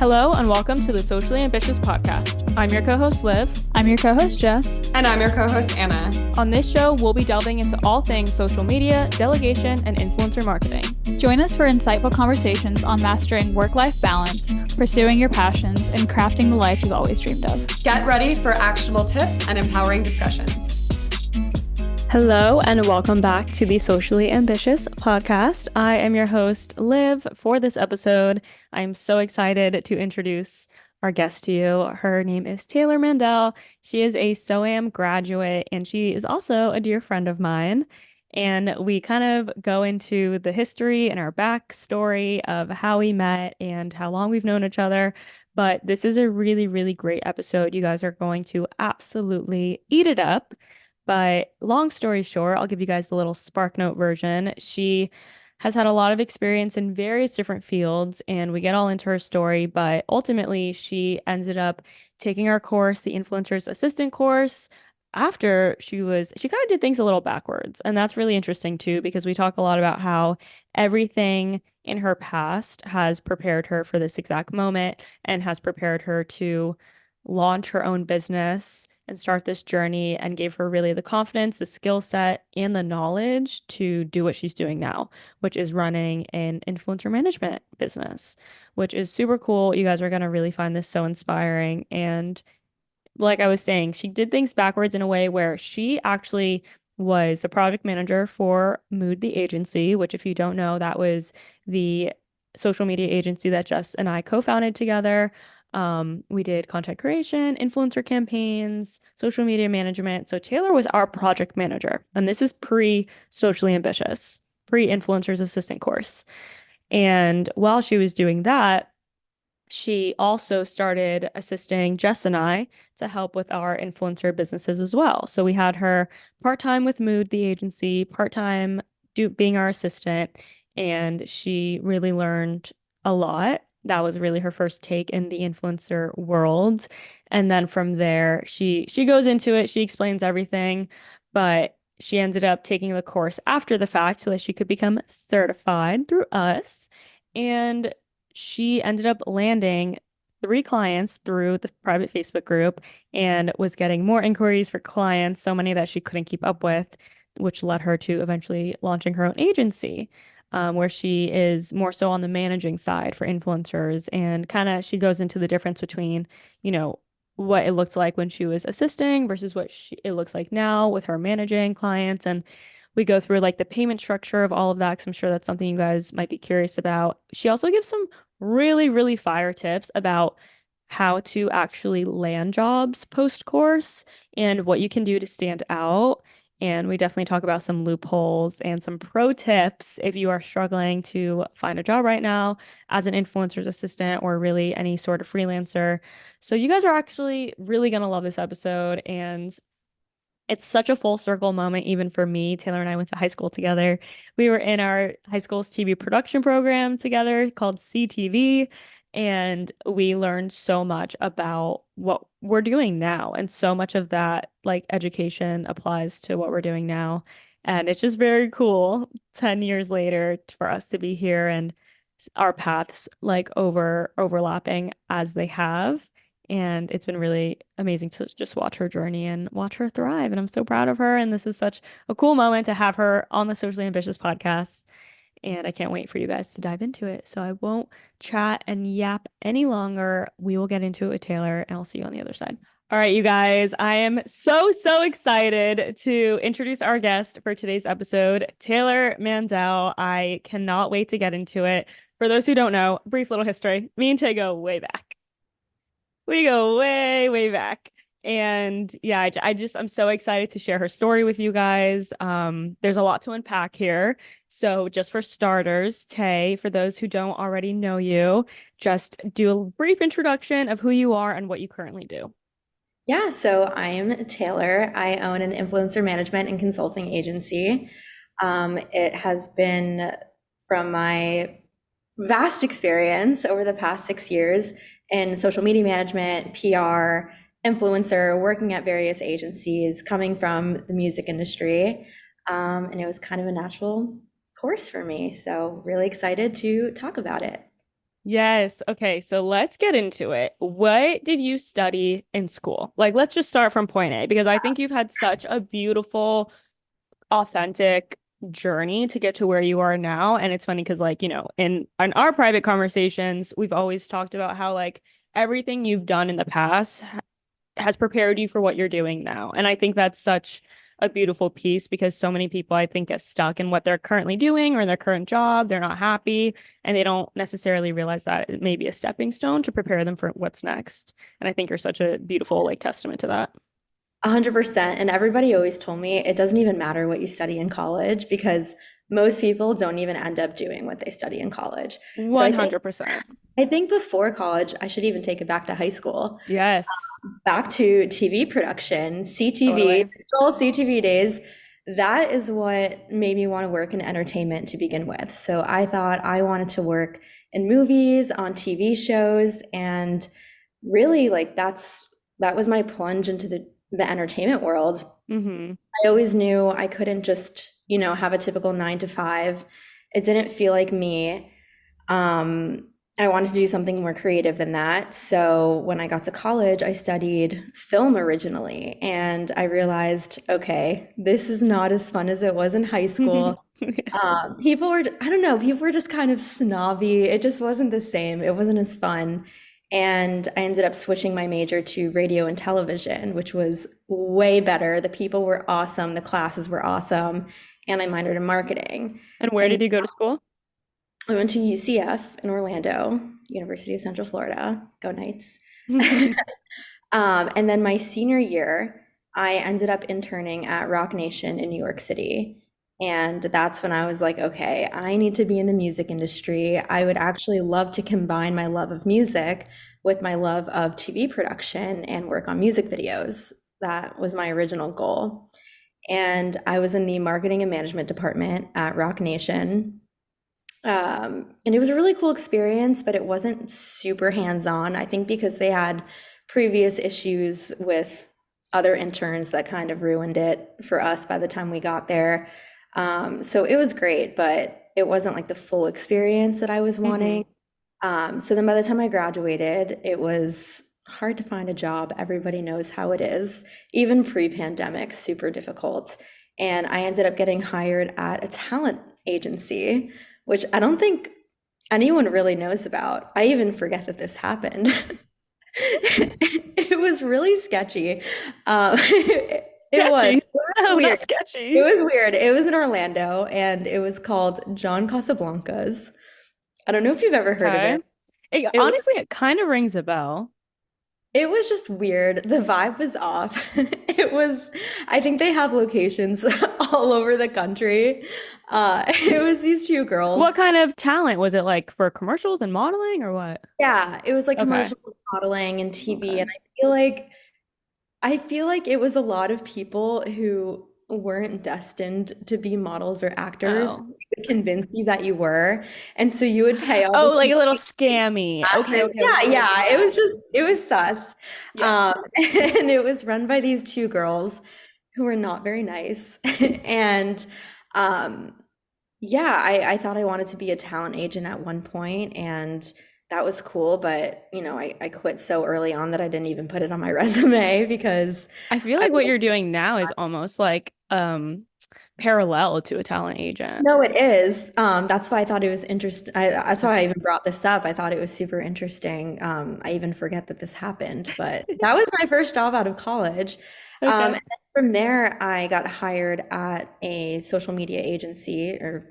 Hello and welcome to the Socially Ambitious Podcast. I'm your co-host Liv. I'm your co-host Jess. And I'm your co-host Anna. On this show, we'll be delving into all things social media, delegation, and influencer marketing. Join us for insightful conversations on mastering work-life balance, pursuing your passions, and crafting the life you've always dreamed of. Get ready for actionable tips and empowering discussions. Hello and welcome back to the Socially Ambitious Podcast. I am your host, Liv. For this episode, I'm so excited to introduce our guest to you. Her name is Taylor Mandel. She is a SOAM graduate and she is also a dear friend of mine. And we kind of go into the history and our backstory of how we met and how long we've known each other. But this is a really, really great episode. You guys are going to absolutely eat it up. But long story short, I'll give you guys the little SparkNote version. She has had a lot of experience in various different fields, and we get all into her story. But ultimately, she ended up taking our course, the Influencer's Assistant course, after she kind of did things a little backwards. And that's really interesting too, because we talk a lot about how everything in her past has prepared her for this exact moment and has prepared her to launch her own business and start this journey and gave her really the confidence, the skill set, and the knowledge to do what she's doing now, which is running an influencer management business, which is super cool. You guys are going to really find this so inspiring. And like I was saying, she did things backwards in a way where she actually was the project manager for Mood the agency, which if you don't know, that was the social media agency that Jess and I co-founded together. We did content creation, influencer campaigns, social media management. So Taylor was our project manager, and this is pre-Socially Ambitious, pre-Influencer's Assistant course. And while she was doing that, she also started assisting Jess and I to help with our influencer businesses as well. So we had her part-time with Mood, the agency, part-time being our assistant, and she really learned a lot. That was really her first take in the influencer world. And then from there, she goes into it, she explains everything, but she ended up taking the course after the fact so that she could become certified through us. And she ended up landing 3 clients through the private Facebook group and was getting more inquiries for clients, so many that she couldn't keep up with, which led her to eventually launching her own agency. Where she is more so on the managing side for influencers, and kind of she goes into the difference between, what it looked like when she was assisting versus what it looks like now with her managing clients. And we go through like the payment structure of all of that, because I'm sure that's something you guys might be curious about. She also gives some really, really fire tips about how to actually land jobs post-course and what you can do to stand out. And we definitely talk about some loopholes and some pro tips if you are struggling to find a job right now as an influencer's assistant or really any sort of freelancer. So you guys are actually really going to love this episode. And it's such a full circle moment, even for me. Taylor and I went to high school together. We were in our high school's TV production program together called CTV. And we learned so much about what we're doing now. And so much of that, like, education applies to what we're doing now. And it's just very cool 10 years later for us to be here and our paths like overlapping as they have. And it's been really amazing to just watch her journey and watch her thrive. And I'm so proud of her. And this is such a cool moment to have her on the Socially Ambitious podcast. And I can't wait for you guys to dive into it. So I won't chat and yap any longer. We will get into it with Taylor, and I'll see you on the other side. All right, you guys, I am so excited to introduce our guest for today's episode, Taylor Mandel. I cannot wait to get into it. For those who don't know, brief little history. Me and Tay go way back. We go way, way back. And yeah, I'm so excited to share her story with you guys. There's a lot to unpack here. So just for starters, Tay, for those who don't already know you, just do a brief introduction of who you are and what you currently do. Yeah, so I am Taylor. I own an influencer management and consulting agency. It has been from my vast experience over the past 6 years in social media management, PR, influencer, working at various agencies, coming from the music industry. And it was kind of a natural course for me. So really excited to talk about it. Yes. Okay, so let's get into it. What did you study in school? Like, let's just start from point A because I think you've had such a beautiful, authentic journey to get to where you are now. And it's funny because, like, in our private conversations, we've always talked about how, like, everything you've done in the past has prepared you for what you're doing now. And I think that's such a beautiful piece because so many people I think get stuck in what they're currently doing or in their current job. They're not happy and they don't necessarily realize that it may be a stepping stone to prepare them for what's next. And I think you're such a beautiful like testament to that. 100%. And everybody always told me it doesn't even matter what you study in college because most people don't even end up doing what they study in college. So 100%. I think before college, I should even take it back to high school, Yes. back to TV production, CTV, Totally. good old CTV days. That is what made me want to work in entertainment to begin with. So I thought I wanted to work in movies, on TV shows, and really like that was my plunge into the entertainment world. Mm-hmm. I always knew I couldn't just, have a typical 9 to 5. It didn't feel like me. I wanted to do something more creative than that. So when I got to college, I studied film originally, and I realized, okay, this is not as fun as it was in high school. People were, I don't know, people were just kind of snobby. It just wasn't the same. It wasn't as fun. And I ended up switching my major to radio and television, which was way better. The people were awesome, the classes were awesome, and I minored in marketing. And where And did you go to school? I went to UCF in Orlando, University of Central Florida. Go Knights. And then my senior year, I ended up interning at Rock Nation in New York City. And that's when I was like, okay, I need to be in the music industry. I would actually love to combine my love of music with my love of TV production and work on music videos. That was my original goal. And I was in the marketing and management department at Rock Nation. And it was a really cool experience, but it wasn't super hands-on. I think because they had previous issues with other interns that kind of ruined it for us by the time we got there. So it was great, but it wasn't like the full experience that I was wanting. So then by the time I graduated, it was hard to find a job. Everybody knows how it is, even pre-pandemic, super difficult. And I ended up getting hired at a talent agency, which I don't think anyone really knows about. I even forget that this happened. It was really sketchy. It was Sketchy. Oh, weird. that's sketchy. It was weird. It was in Orlando and it was called John Casablancas. I don't know if you've ever heard of Okay. it. It was, Honestly, it kind of rings a bell. it was just weird. The vibe was off. It was, I think they have locations all over the country. It was these two girls. What kind of talent was it like for commercials and modeling or what? Yeah, it was like Okay. commercials, modeling, and TV. Okay. And I feel like it was a lot of people who weren't destined to be models or actors, but Oh. they would convince you that you were. And so you would pay all Oh, this like a little money, scammy. Okay, classes. okay, Yeah, okay. yeah. It Yeah. was just, it was sus. Yes. And it was run by these two girls who were not very nice. And um, yeah, I thought I wanted to be a talent agent at one point, and that was cool. But, I quit so early on that I didn't even put it on my resume because I feel I like what was you're doing now is almost like parallel to a talent agent. no, it is. That's why I thought it was interesting. That's why I even brought this up. I thought it was super interesting. I even forget that this happened, but that was my first job out of college. And Okay. then from there, I got hired at a social media agency or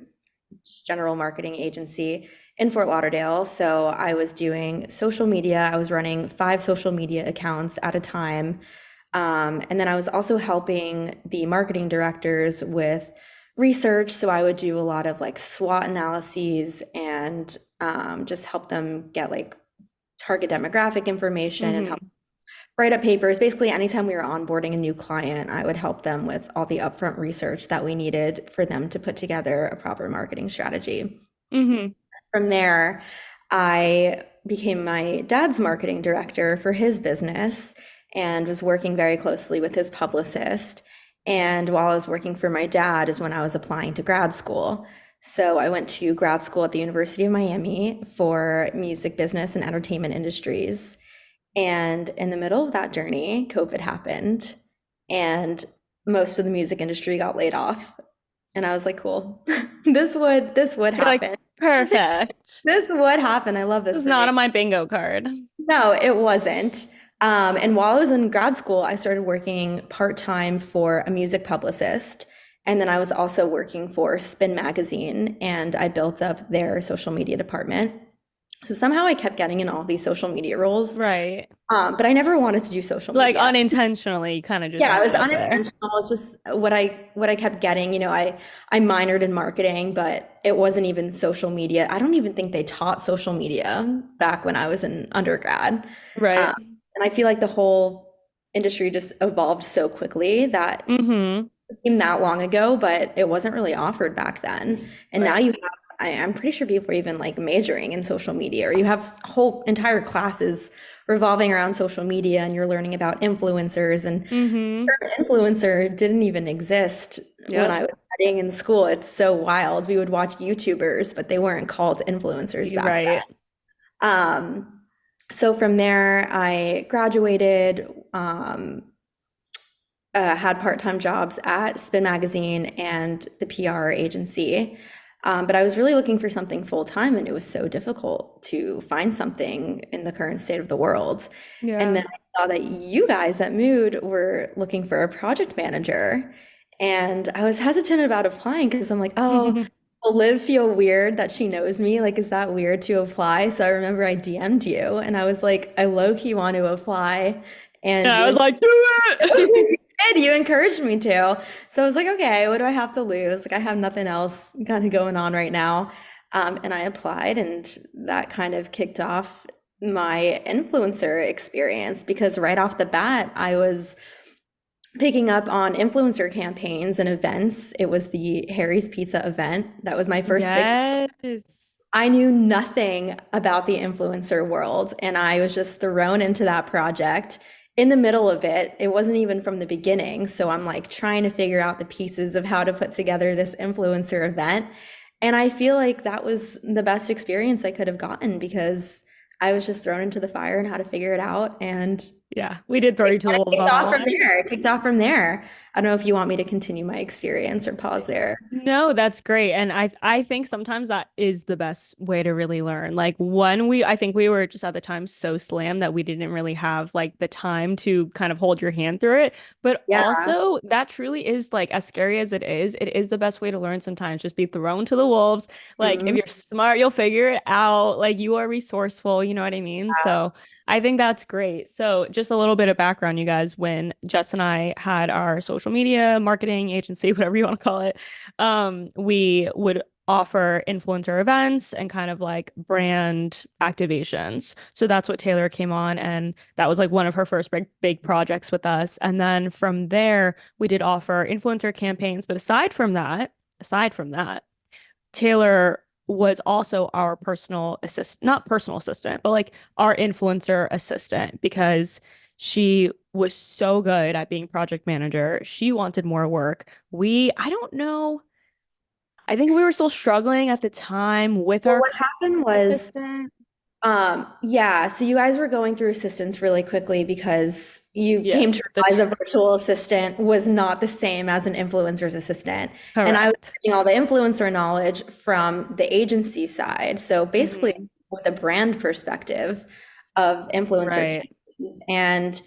just general marketing agency in Fort Lauderdale. So I was doing social media. I was running 5 social media accounts at a time. And then I was also helping the marketing directors with research. So I would do a lot of like SWOT analyses and just help them get like target demographic information and help Hmm. write up papers. Basically, anytime we were onboarding a new client, I would help them with all the upfront research that we needed for them to put together a proper marketing strategy. Hmm. From there, I became my dad's marketing director for his business and was working very closely with his publicist. And while I was working for my dad is when I was applying to grad school. So I went to grad school at the University of Miami for music business and entertainment industries. And in the middle of that journey, COVID happened and most of the music industry got laid off. And I was like, cool, this would You're like, happen. perfect. This would happen. I love This this is for not me. on my bingo card. No, it wasn't. And while I was in grad school, I started working part-time for a music publicist. And then I was also working for Spin Magazine, and I built up their social media department. So somehow I kept getting in all these social media roles, Right. but I never wanted to do social Like media. unintentionally, you kind of just Yeah, it was ended up there. unintentional. It's just what I kept getting. I minored in marketing, but it wasn't even social media. I don't even think they taught social media back when I was in undergrad. Um, Right. and I feel like the whole industry just evolved so quickly that Mm-hmm. it came that long ago, but it wasn't really offered back then. And now Right. you have, I'm pretty sure people are even like majoring in social media, or you have whole entire classes revolving around social media, and you're learning about influencers. And Mm-hmm. influencer didn't even exist when I Yep. was studying in school. It's so wild. We would watch YouTubers, but they weren't called influencers You're back right. then. So from there, I graduated, had part-time jobs at Spin Magazine and the PR agency. But I was really looking for something full-time, and it was so difficult to find something in the current state of the world. And Yeah. then I saw that you guys at Mood were looking for a project manager. And I was hesitant about applying because I'm like, oh, will Liv feel weird that she knows me? Like, is that weird to apply? So I remember I DM'd you and I was like, I low-key want to apply. And Yeah, I was you like, do it. you did. You encouraged me to. So I was like, okay, what do I have to lose? Like, I have nothing else kind of going on right now. And I applied, and that kind of kicked off my influencer experience because right off the bat, I was picking up on influencer campaigns and events. It was the Harry's Pizza event. That was my first big. Yes. I knew nothing about the influencer world, and I was just thrown into that project in the middle of it. It wasn't even from the beginning. So I'm like trying to figure out the pieces of how to put together this influencer event. And I feel like that was the best experience I could have gotten because I was just thrown into the fire and how to figure it out. And Yeah, we did throw you to the it wolves kicked on that off from one. there. It kicked off from there. I don't know if you want me to continue my experience or pause there. No, that's great. And I think sometimes that is the best way to really learn. Like one, I think we were just at the time so slammed that we didn't really have like the time to kind of hold your hand through it. But Yeah. also that truly is like as scary as it is the best way to learn sometimes. Just be thrown to the wolves. Like if Mhm. you're smart, you'll figure it out. Like you are resourceful, you know what I mean? So I think that's great. So just a little bit of background, you guys, when Jess and I had our social media marketing agency, whatever you want to call it, we would offer influencer events and kind of like brand activations. So that's what Taylor came on, and that was like one of her first big projects with us. And then from there, we did offer influencer campaigns. But aside from that, Taylor was also our personal assist, not personal assistant, but like our influencer assistant because she was so good at being project manager. She wanted more work. I don't know. I think we were still struggling at the time with Well, our what happened was, assistant. yeah, so you guys were going through assistants really quickly because you came to Yes, the realize a virtual assistant was not the same as an influencer's assistant. And I was correct. getting all the influencer knowledge from the agency side. So basically, Mhm. with a brand perspective of influencer Right. campaigns. And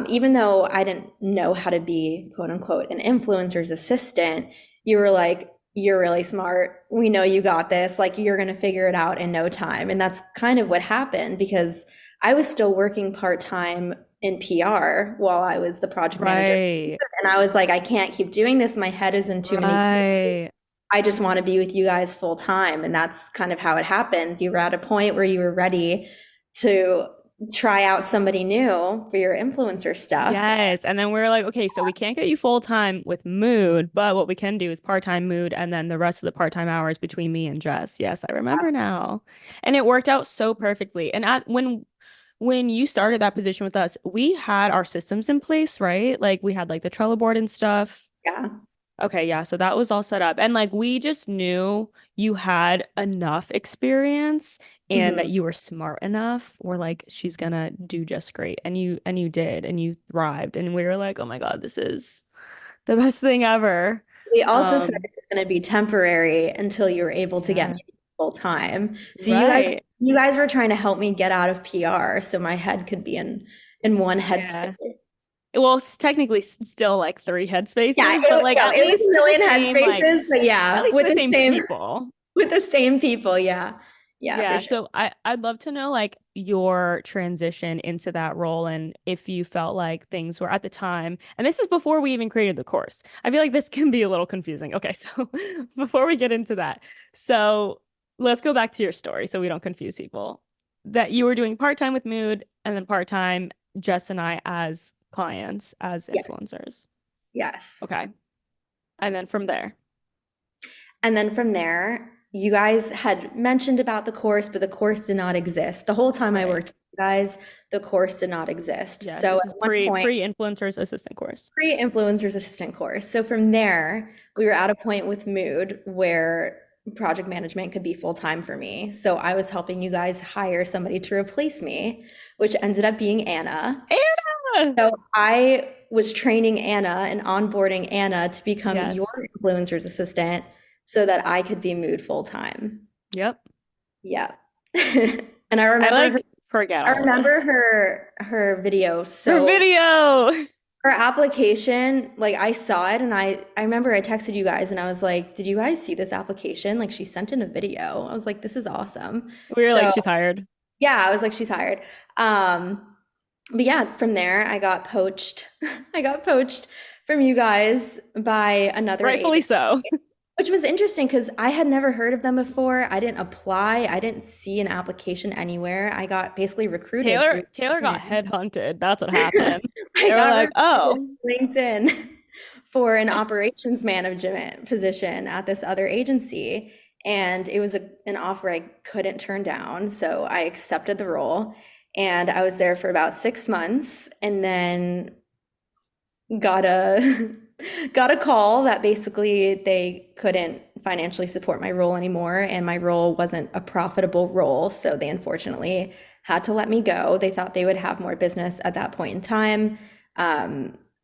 even though I didn't know how to be quote unquote an influencer's assistant, you were like, you're really smart. We know you got this. Like, you're going to figure it out in no time. And that's kind of what happened because I was still working part-time in PR while I was the project manager. Right. And I was like, I can't keep doing this. My head is in too many. Right. I just want to be with you guys full time. And that's kind of how it happened. You were at a point where you were ready to try out somebody new for your influencer stuff. Yes. And then we are like, okay, so we can't get you full time with Mood, but what we can do is part-time Mood and then the rest of the part-time hours between me and Jess. Yes, I remember now. And it worked out so perfectly. And when you started that position with us, we had our systems in place, right? Like we had like the Trello board and stuff. Yeah. Okay, yeah, so that was all set up. And like we just knew you had enough experience and that Mhm. you were smart enough. We're like, she's gonna do just great. And you did, and you thrived. And we were like, oh my God, this is the best thing ever. We also said Um, it's going to be temporary until you're able to get yeah, me full time. So right. you guys were trying to help me get out of PR so my head could be in one Yeah. headspace. Well, technically still like three Yeah, headspaces, but like no, at it was a least to the million same like headspaces, but at yeah, least to the same people. with the same people, yeah. Yeah, for Yeah, sure. so I'd love to know like your transition into that role and if you felt like things were at the time, and this is before we even created the course. I feel like this can be a little confusing. Okay, so before we get into that, so let's go back to your story so we don't confuse people. That you were doing part-time with Mood and then part-time Jess and I as clients, as Yes. influencers. Yes. Okay. And then from there. And then from there, you guys had mentioned about the course, but the course did not exist. The whole time I Right. worked with you guys, the course did not exist. Yes, So this at is one point, pre-influencers assistant course. pre-influencers assistant course. So from there, we were at a point with Mood where project management could be full time for me. So I was helping you guys hire somebody to replace me, which ended up being Anna. Anna! So I was training Anna and onboarding Anna to become your Yes. influencer's assistant so that I could be Mood full time. Yep. Yeah. And I like forget I all of remember this. her video Her so video. her application, like I saw it and I remember I texted you guys and I was like, "Did you guys see this application?" Like she sent in a video. I was like, "This is awesome." We were like, So, she's hired. yeah, I was like, "She's hired." But yeah, from there I got poached. I got poached from you guys by another Rightfully agent. so. Which was interesting because I had never heard of them before. I didn't apply. I didn't see an application anywhere. I got basically recruited Taylor through Taylor got LinkedIn. headhunted. That's what happened. I They were got like, recruited oh, through LinkedIn for an operations management position at this other agency. And it was an offer I couldn't turn down. So I accepted the role. And I was there for about 6 months. And then got a got a call that basically they couldn't financially support my role anymore and my role wasn't a profitable role, so they unfortunately had to let me go. They thought they would have more business at that point in time.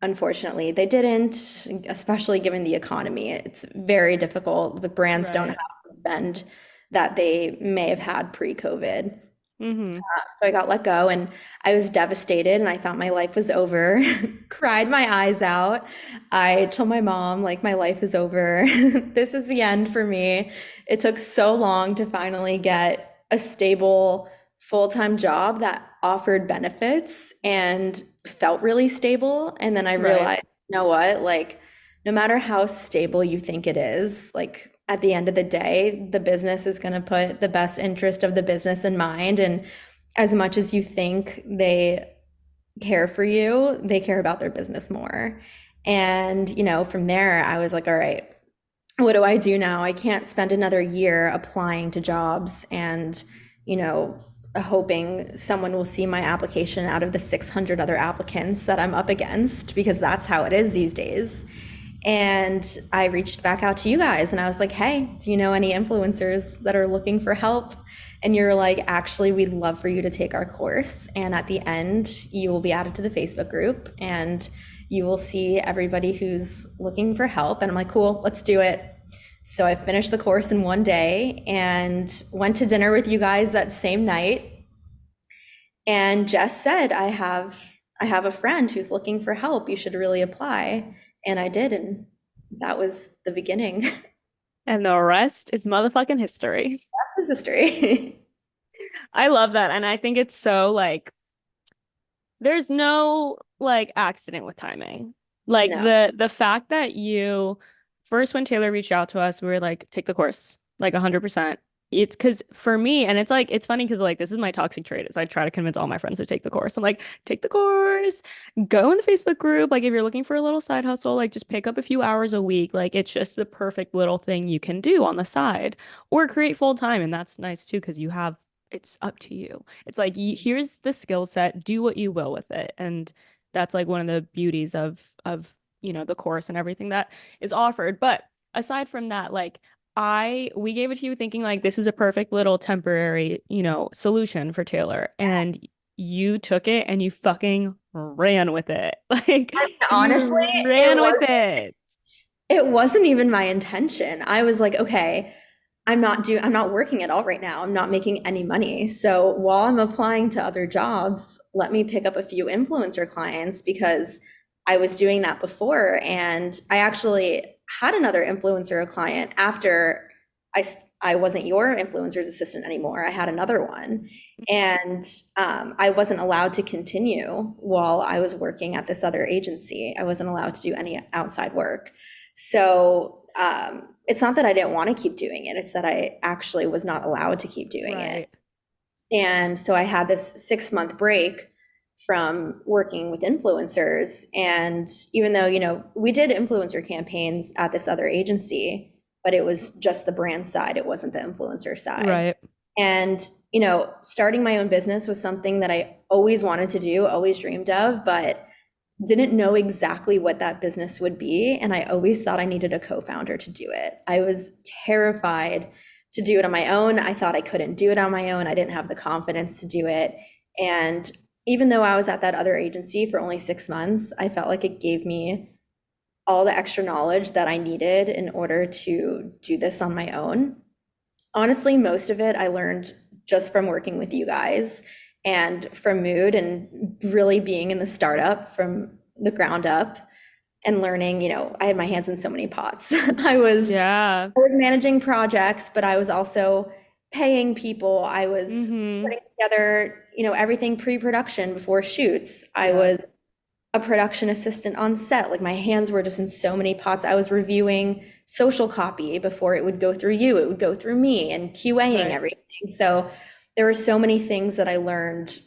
Unfortunately they didn't, especially given the economy. It's very difficult. The brands don't have right. the spend that they may have had pre-COVID. Mm-hmm. So I got let go and I was devastated and I thought my life was over. Cried my eyes out. I told my mom, like, my life is over. This is the end for me. It took so long to finally get a stable full-time job that offered benefits and felt really stable. And then I Right. realized, you know what? Like, no matter how stable you think it is, like, at the end of the day, the business is going to put the best interest of the business in mind. And as much as you think they care for you, they care about their business more. And, from there, I was like, all right, what do I do now? I can't spend another year applying to jobs and, you know, hoping someone will see my application out of the 600 other applicants that I'm up against, because that's how it is these days. And I reached back out to you guys and I was like, hey, do you know any influencers that are looking for help? And you're like, actually, we'd love for you to take our course. And at the end, you will be added to the Facebook group and you will see everybody who's looking for help. And I'm like, cool, let's do it. So I finished the course in one day and went to dinner with you guys that same night. And Jess said, I have a friend who's looking for help. You should really apply. And I did, and that was the beginning. And the rest is motherfucking history. That's history. I love that. And I think it's so like there's no like accident with timing. Like No. the fact that you first when Taylor reached out to us, we were like, take the course, like 100%. It's because for me, and it's like it's funny because like this is my toxic trait is I try to convince all my friends to take the course. I'm like, take the course, go in the Facebook group. Like if you're looking for a little side hustle, like just pick up a few hours a week. Like it's just the perfect little thing you can do on the side or create full time. And that's nice too because you have it's up to you. It's like here's the skill set, do what you will with it. And that's like one of the beauties of the course and everything that is offered. But aside from that, like we gave it to you thinking like this is a perfect little temporary, solution for Taylor. And you took it and you fucking ran with it. Like Honestly, you it ran with was it. it wasn't even my intention. I was like, okay, I'm not working at all right now. I'm not making any money. So while I'm applying to other jobs, let me pick up a few influencer clients because I was doing that before. And I actually had another influencer client after I wasn't your influencer's assistant anymore. I had another one. And I wasn't allowed to continue while I was working at this other agency. I wasn't allowed to do any outside work. So it's not that I didn't want to keep doing it, it's that I actually was not allowed to keep doing it. Right. And so I had this 6 month break from working with influencers. And even though, we did influencer campaigns at this other agency, but it was just the brand side, it wasn't the influencer side. Right. And, starting my own business was something that I always wanted to do, always dreamed of, but didn't know exactly what that business would be. And I always thought I needed a co-founder to do it. I was terrified to do it on my own. I thought I couldn't do it on my own. I didn't have the confidence to do it. And even though I was at that other agency for only 6 months, I felt like it gave me all the extra knowledge that I needed in order to do this on my own. Honestly, most of it I learned just from working with you guys and from Mood and really being in the startup from the ground up and learning, I had my hands in so many pots. Yeah. I was managing projects, but I was also paying people. I was Mm-hmm. putting together, everything pre-production before shoots. I Yeah. was a production assistant on set. Like my hands were just in so many pots. I was reviewing social copy before it would go through you, it would go through me and QAing Right. everything. So there were so many things that I learned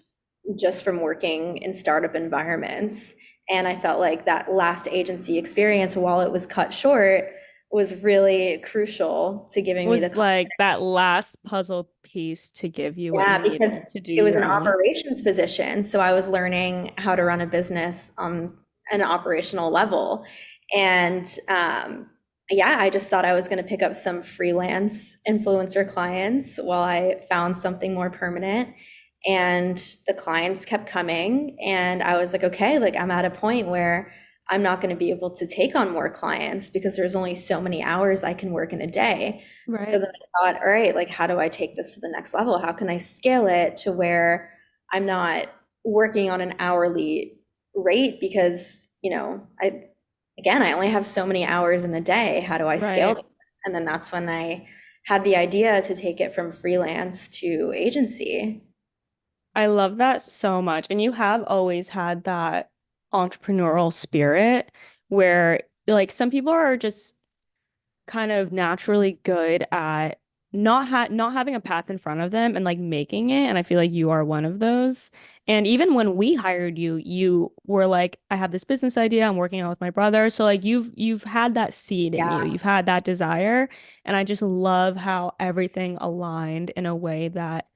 just from working in startup environments. And I felt like that last agency experience, while it was cut short, was really crucial to giving me the Was confidence. like that last puzzle piece to give you what you Yeah, needed because to do it was your an own. operations position. So I was learning how to run a business on an operational level. And yeah, I just thought I was going to pick up some freelance influencer clients while I found something more permanent. And the clients kept coming. And I was like, okay, like I'm at a point where I'm not going to be able to take on more clients because there's only so many hours I can work in a day. So Right. then I thought, all right, like how do I take this to the next level? How can I scale it to where I'm not working on an hourly rate because, I only have so many hours in the day. How do I scale Right. this? And then that's when I had the idea to take it from freelance to agency. I love that so much. And you have always had that entrepreneurial spirit where like some people are just kind of naturally good at not having a path in front of them and like making it. And I feel like you are one of those. And even when we hired you, you were like, I have this business idea. I'm working on it with my brother. So like you've had that seed in you. Yeah. You've had that desire. And I just love how everything aligned in a way that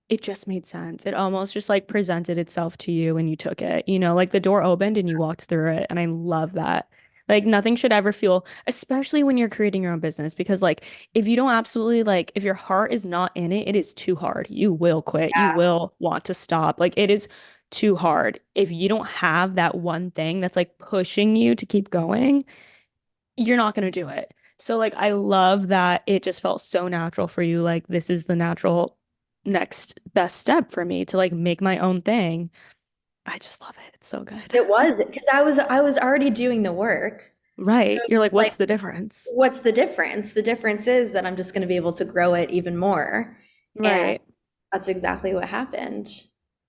it just made sense. It almost just like presented itself to you and you took it. Like the door opened and you walked through it. And I love that. Like nothing should ever feel, especially when you're creating your own business, because like if you don't absolutely like, if your heart is not in it, it is too hard. You will quit. You Yeah. will want to stop. Like it is too hard. If you don't have that one thing that's like pushing you to keep going, you're not going to do it. So like I love that it just felt so natural for you. Like this is the natural next best step for me to like make my own thing. I just love it. It's so good. It was because I was already doing the work. So Right. You're like, like what's the difference? what's the difference? The difference is that I'm just going to be able to grow it even more. And Right. that's exactly what happened.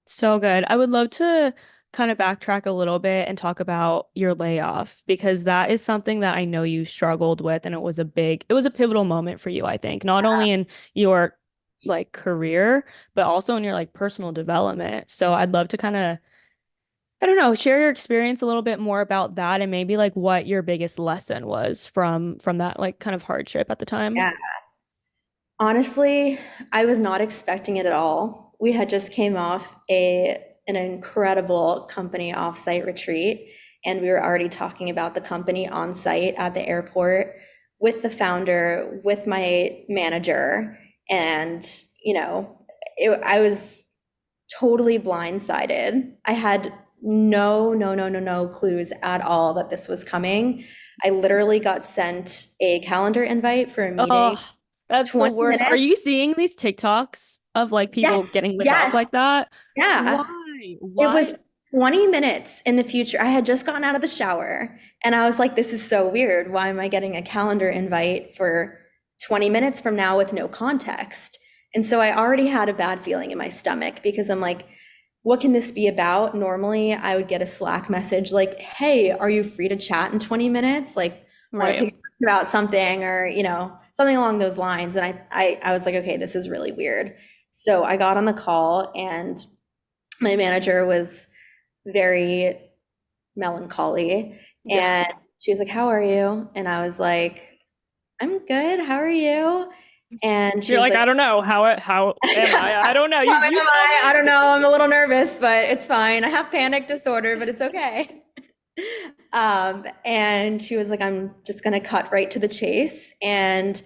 So good. I would love to kind of backtrack a little bit and talk about your layoff because that is something that I know you struggled with and it was a pivotal moment for you, I think, not only in your like career, but also in your like personal development. So I'd love to kind of, I don't know, share your experience a little bit more about that and maybe like what your biggest lesson was from that like kind of hardship at the time. Yeah. Honestly, I was not expecting it at all. We had just came off an incredible company offsite retreat, and we were already talking about the company on site at the airport with the founder, with my manager, and I was totally blindsided. I had no clues at all that this was coming. I literally got sent a calendar invite for a meeting Oh, that's the 20 worst. Are minutes. you seeing these TikToks of like people Yes, getting laid off yes, like that? yeah. Why? It was Why? 20 minutes in the future. I had just gotten out of the shower and I was like, this is so weird. Why am I getting a calendar invite for 20 minutes from now with no context? And so I already had a bad feeling in my stomach because I'm like, what can this be about? Normally, I would get a Slack message like, hey, are you free to chat in 20 minutes? Like, want to Right. pick about something or, something along those lines. And I was like, okay, this is really weird. So I got on the call and my manager was very melancholy. Yeah. And she was like, how are you? And I was like, I'm good. How are you? And she You're was like, like, I don't know. How am I? I don't know. how You am tell I? I don't me. know. I'm a little nervous, but it's fine. I have panic disorder, but it's okay. And she was like, I'm just gonna cut right to the chase. And,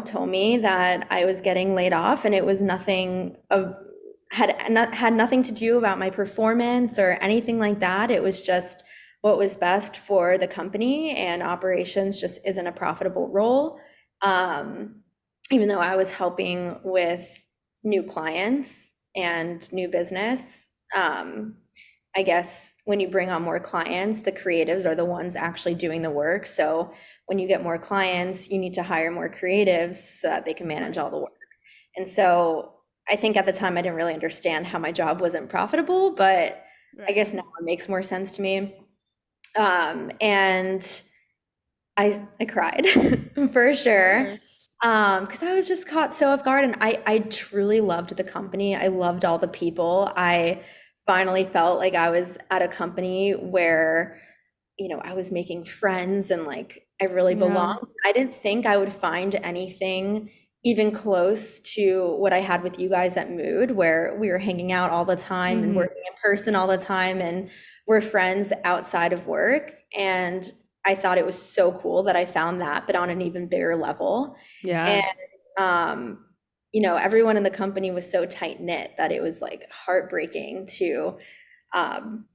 told me that I was getting laid off and it was nothing of had nothing to do about my performance or anything like that. It was just what was best for the company, and operations just isn't a profitable role. Um, Even though I was helping with new clients and new business, I guess when you bring on more clients, the creatives are the ones actually doing the work. So when you get more clients, you need to hire more creatives so that they can manage all the work. And so I think at the time I didn't really understand how my job wasn't profitable, but I Right. guess now it makes more sense to me. And I cried for Of sure. course. Because I was just caught so off guard, and I truly loved the company. I loved all the people. I finally felt like I was at a company where, I was making friends and like I really Yeah. belonged. I didn't think I would find anything even close to what I had with you guys at Mood, where we were hanging out all the time and Hmm. working in person all the time, and we're friends outside of work. And I thought it was so cool that I found that, but on an even bigger level. Yeah. And um, everyone in the company was so tight knit that it was like heartbreaking to um,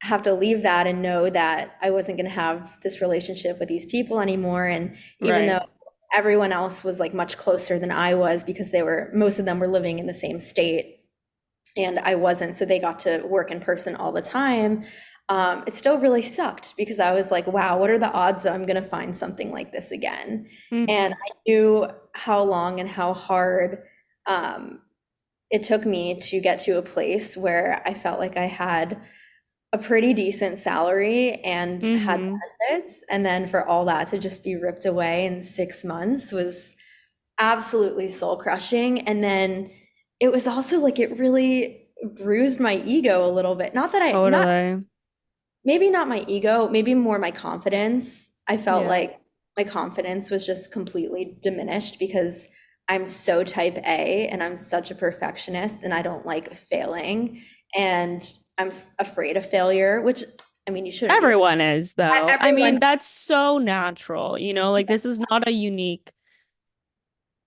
have to leave that and know that I wasn't going to have this relationship with these people anymore. And even Right. though everyone else was like much closer than I was because most of them were living in the same state and I wasn't, so they got to work in person all the time. It still really sucked because I was like, wow, what are the odds that I'm going to find something like this again? And Hmm. I knew how long and how hard um, it took me to get to a place where I felt like I had a pretty decent salary and had Hmm. benefits. And then for all that to just be ripped away in 6 months was absolutely soul crushing. And then it was also like it really bruised my ego a little bit. Not that not Totally. maybe not my ego, maybe more my confidence. I felt Yeah. like my confidence was just completely diminished because I'm so type A and I'm such a perfectionist and I don't like failing. And I'm afraid of failure, which I mean, you shouldn't be. Everyone is, though. I Everyone, mean, that's so natural. Like this is not a unique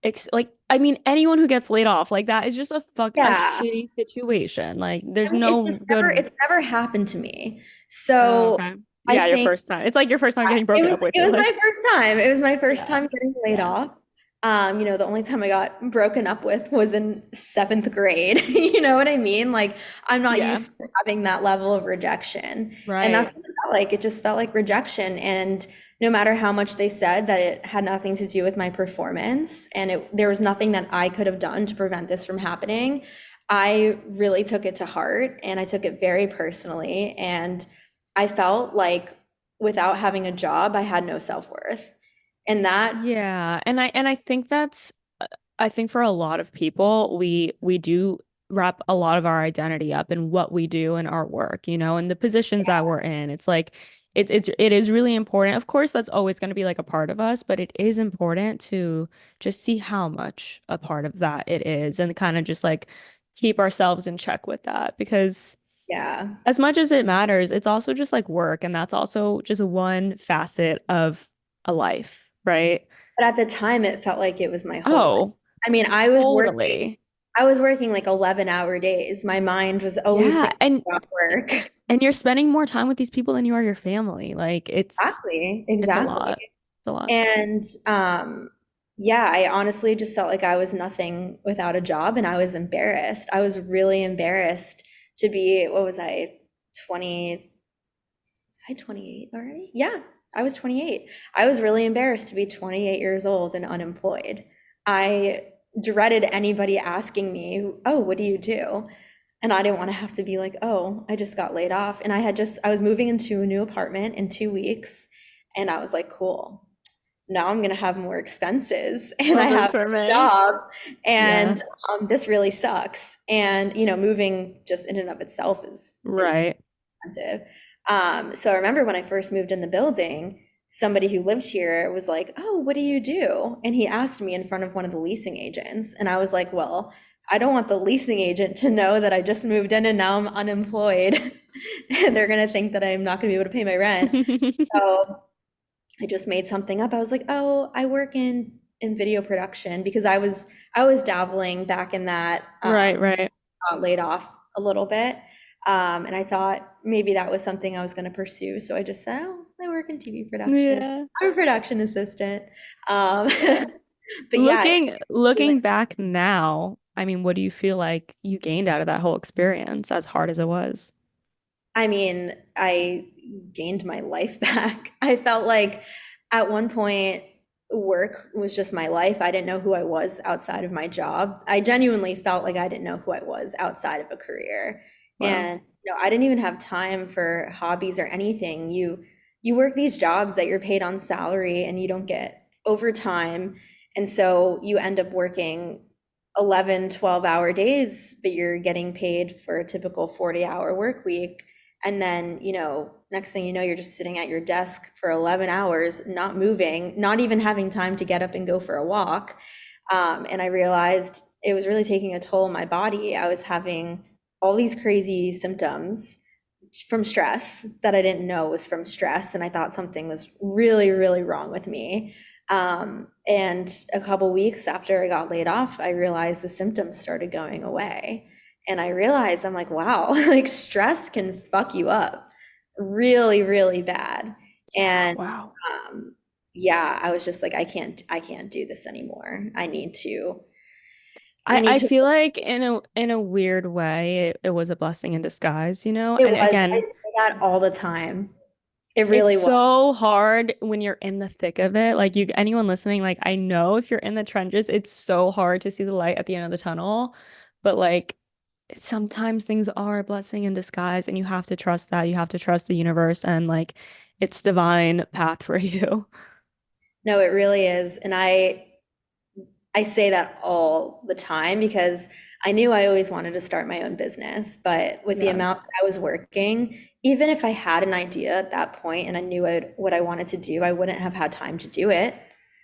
ex like I mean, anyone who gets laid off like that is just a yeah. shitty situation. Like there's I mean, it's no just never, good. it's never happened to me. Oh, So okay. I Yeah, your think first time. It's like your first time getting it broken up was with. it You're was my like, first time. It was my first yeah, time getting laid yeah, off. The only time I got broken up with was in seventh grade. You know what I mean? Like I'm not yeah, used to having that level of rejection. And that's right. what it felt like. It just felt like rejection. And no matter how much they said that it had nothing to do with my performance and there was nothing that I could have done to prevent this from happening, I really took it to heart and I took it very personally. And I felt like without having a job, I had no self-worth. And that, Yeah, and I think I think for a lot of people, we do wrap a lot of our identity up in what we do in our work, and the positions that we're in. It's like it is really important. Of course, that's always going to be like a part of us, but it is important to just see how much a part of that it is and kind of just like keep ourselves in check with that because Yeah. as much as it matters, it's also just like work, and that's also just one facet of a life, right? But at the time, it felt like it was my whole life. Oh, I mean, totally. I was working like 11-hour days. My mind was always Yeah, thinking about work. and you're spending more time with these people than you are your family. Like Exactly. it's a Exactly. lot. It's a lot. And yeah, I honestly just felt like I was nothing without a job and I was embarrassed. I was really embarrassed to be, what was I, 20, was I 28 already? Yeah, I was 28. I was really embarrassed to be 28 years old and unemployed. I dreaded anybody asking me, "Oh, what do you do?" And I didn't want to have to be like, "Oh, I just got laid off." And I was moving into a new apartment in 2 weeks. And I was like, cool. Now I'm going to have more expenses and I Well, this have for a me. job. Yeah. And this really sucks. And, moving just in and of itself is Right. expensive. So I remember when I first moved in the building, somebody who lived here was like, "Oh, what do you do?" And he asked me in front of one of the leasing agents. And I was like, well, I don't want the leasing agent to know that I just moved in and now I'm unemployed. And they're going to think that I'm not going to be able to pay my rent. So I just made something up. I was like, "Oh, I work in video production," because I was dabbling back in that, Right, right. got laid off a little bit. And I thought maybe that was something I was going to pursue. So I just said, "Oh, I work in TV production. Yeah. I'm a production assistant." Um, Yeah. but yeah, Looking back now, I mean, what do you feel like you gained out of that whole experience, as hard as it was? I mean, I gained my life back. I felt like at one point, work was just my life. I didn't know who I was outside of my job. I genuinely felt like I didn't know who I was outside of a career. Wow. And I didn't even have time for hobbies or anything. You work these jobs that you're paid on salary and you don't get overtime. And so you end up working 11, 12-hour days, but you're getting paid for a typical 40-hour work week. And then, next thing you know, you're just sitting at your desk for 11 hours, not moving, not even having time to get up and go for a walk. And I realized it was really taking a toll on my body. I was having all these crazy symptoms from stress that I didn't know was from stress. And I thought something was really, really wrong with me. And a couple weeks after I got laid off, I realized the symptoms started going away. And I realized I'm like, wow, like stress can fuck you up really, really bad. Yeah, And wow. yeah, I was just like, I can't do this anymore. I I need I to, feel like in a weird way, it was a blessing in disguise, you know? it And was, I again, say that all the time. It it's really was. so hard when you're in the thick of it. Like anyone listening, like I know if you're in the trenches, it's so hard to see the light at the end of the tunnel. But like sometimes things are a blessing in disguise, and you have to trust that. You have to trust the universe and like its divine path for you. No, it really is. And I say that all the time because I knew I always wanted to start my own business, but with the Yeah. amount that I was working, even if I had an idea at that point and I knew what I wanted to do, I wouldn't have had time to do it.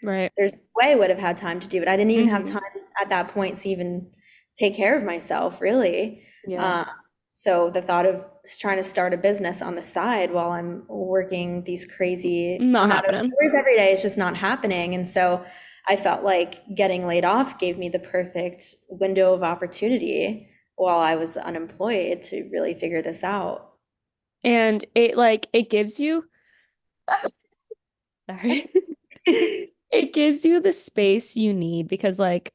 Right. There's no way I would have had time to do it. I didn't even have Hmm. time at that point to even take care of myself, really. Yeah. Uh, so the thought of trying to start a business on the side while I'm working these crazy Not amount of happening. hours every day is just not happening. And so I felt like getting laid off gave me the perfect window of opportunity while I was unemployed to really figure this out. And it gives you That's sorry. It gives you the space you need because like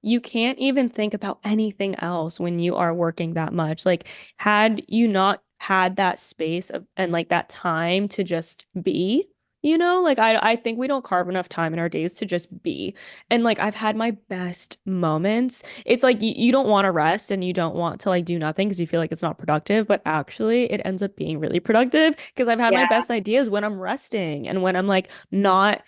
you can't even think about anything else when you are working that much. Like, had you not had that space of and like that time to just be, like I think we don't carve enough time in our days to just be. And like I've had my best moments. It's like you don't want to rest and you don't want to like do nothing because you feel like it's not productive, but actually it ends up being really productive because I've had my yeah, best ideas when I'm resting and when I'm like not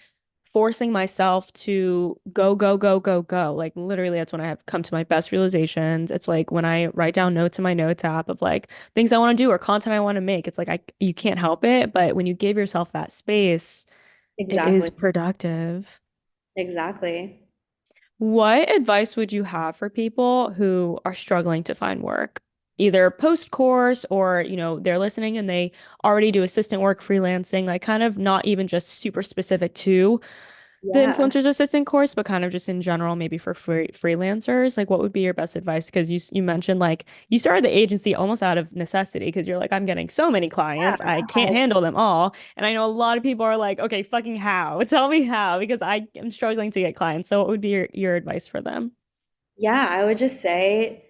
forcing myself to go, go, go, go, go. Like literally that's when I have come to my best realizations. It's like when I write down notes in my notes app of like things I want to do or content I want to make. It's like you can't help it, but when you give yourself that space, it is exactly. productive. Exactly. What advice would you have for people who are struggling to find work? either post course or, they're listening and they already do assistant work freelancing, like kind of not even just super specific to the Yeah. influencer's assistant course, but kind of just in general, maybe for freelancers, like what would be your best advice? Because you mentioned like you started the agency almost out of necessity because you're like, I'm getting so many clients, I can't Yeah. handle them all. And I know a lot of people are like, okay, fucking how? Tell me how, because I am struggling to get clients. So what would be your advice for them? Yeah, I would just say,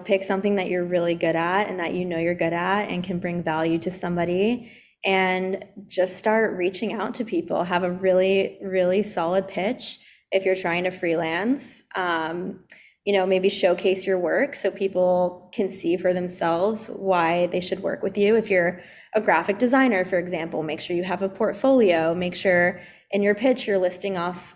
pick something that you're really good at and that you know you're good at and can bring value to somebody, and just start reaching out to people. Have a really, really solid pitch if you're trying to freelance. Maybe showcase your work so people can see for themselves why they should work with you. If you're a graphic designer, for example, make sure you have a portfolio. Make sure in your pitch you're listing off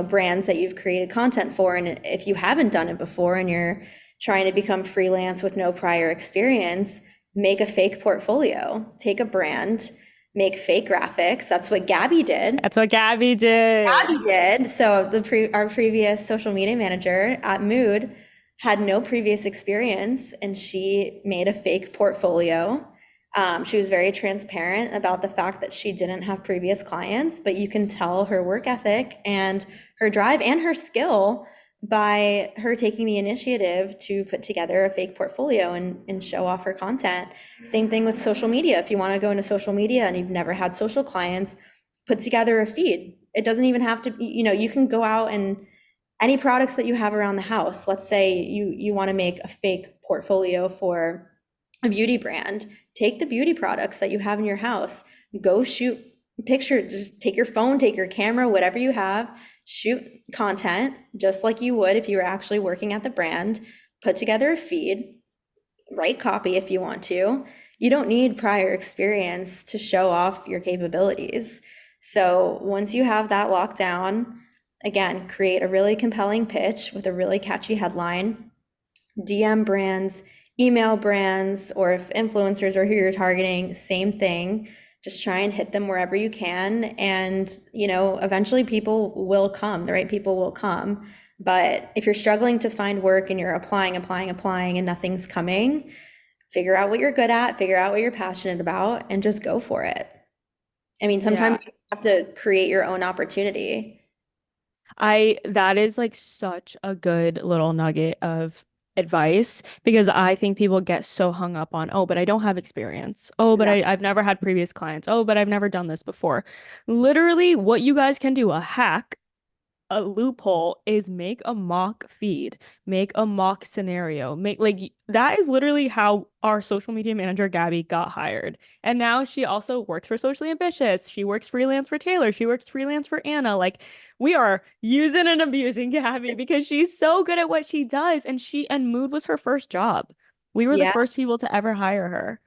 brands that you've created content for. And if you haven't done it before and you're trying to become freelance with no prior experience, make a fake portfolio. Take a brand, make fake graphics. That's what Gabby did. That's what Gabby did. Gabby did. So our previous social media manager at Mood had no previous experience, and she made a fake portfolio. She was very transparent about the fact that she didn't have previous clients, but you can tell her work ethic and her drive and her skill by her taking the initiative to put together a fake portfolio and show off her content. Same thing with social media. If you want to go into social media and you've never had social clients, put together a feed. It doesn't even have to be, you can go out and any products that you have around the house. Let's say you want to make a fake portfolio for a beauty brand. Take the beauty products that you have in your house, go shoot pictures, just take your phone, take your camera, whatever you have, shoot content just like you would if you were actually working at the brand, put together a feed, write copy if you want to. You don't need prior experience to show off your capabilities. So once you have that locked down, again, create a really compelling pitch with a really catchy headline, DM brands, email brands, or if influencers are who you're targeting, same thing. Just try and hit them wherever you can. And, eventually people will come, the right people will come. But if you're struggling to find work and you're applying, and nothing's coming, figure out what you're good at, figure out what you're passionate about, and just go for it. I mean, Yeah. sometimes you have to create your own opportunity. That is like such a good little nugget of advice because I think people get so hung up on, oh, but I don't have experience. Oh, but Exactly. I've never had previous clients. Oh, but I've never done this before. Literally, what you guys can do, a hack a loophole is make a mock feed, make a mock scenario, make like that is literally how our social media manager Gabby got hired. And now she also works for Socially Ambitious. She works freelance for Taylor. She works freelance for Anna. Like we are using and abusing Gabby because she's so good at what she does. And Mood was her first job. We were the Yeah. first people to ever hire her.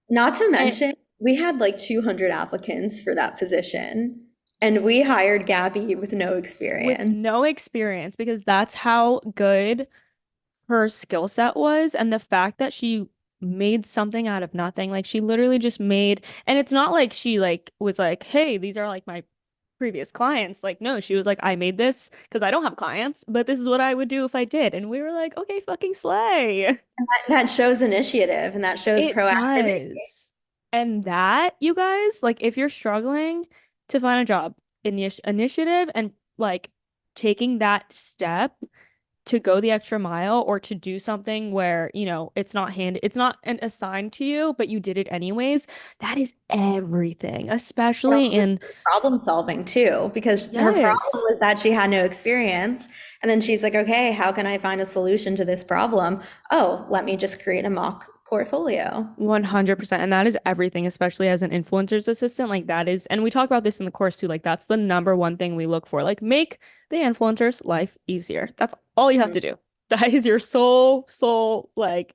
Not to And mention, we had like 200 applicants for that position, and we hired Gabby with no with experience. no experience because that's how good her skill set was and the fact that she made something out of nothing. Like she literally just made, and it's not like she like was like, hey, these are like my previous clients. Like, no, she was like, I made this because I don't have clients, but this is what I would do if I did. And we were like, okay, fucking slay. That shows initiative and that shows It proactivity. does. And that, you guys, like if you're struggling to find a job, initiative and like taking that step to go the extra mile or to do something where, it's not assigned to you, but you did it anyways. That is everything, It especially also in, shows problem solving too, because her problem yes, was that she had no experience. And then she's like, okay, how can I find a solution to this problem? Oh, let me just create a mock portfolio. 100%. And that is everything, especially as an influencer's assistant. Like that is, and we talk about this in the course too. Like that's the number one thing we look for. Like make the influencer's life easier. That's all you have Mhm. to do. That is your sole, like,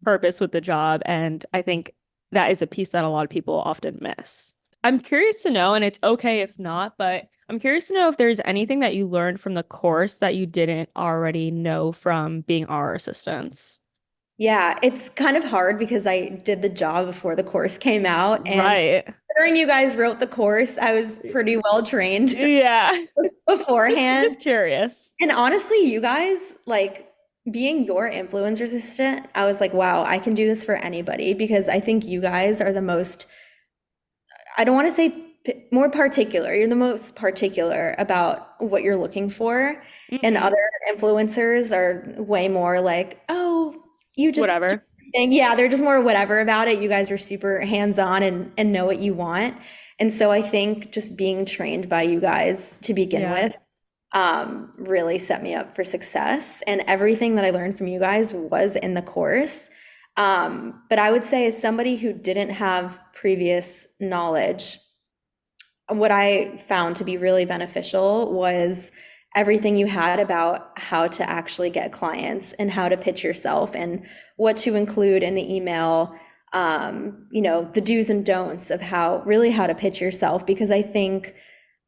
purpose with the job. And I think that is a piece that a lot of people often miss. I'm curious to know, and it's okay if not, but I'm curious to know if there's anything that you learned from the course that you didn't already know from being our assistants. Yeah, it's kind of hard because I did the job before the course came out. And Right. considering you guys wrote the course, I was pretty well trained Yeah. Just beforehand. curious. And honestly, you guys, like, being your influencer assistant, I was like, wow, I can do this for anybody because I think you guys are the most, I don't want to say more particular. You're the most particular about what you're looking for. And Hmm. other influencers are way more like, oh, you just do Whatever. your thing. Yeah, they're just more whatever about it. You guys are super hands-on and know what you want. And so I think just being trained by you guys to begin Yeah. with really set me up for success. And everything that I learned from you guys was in the course. But I would say, as somebody who didn't have previous knowledge, what I found to be really beneficial was everything you had about how to actually get clients and how to pitch yourself and what to include in the email. The do's and don'ts of how to pitch yourself, because I think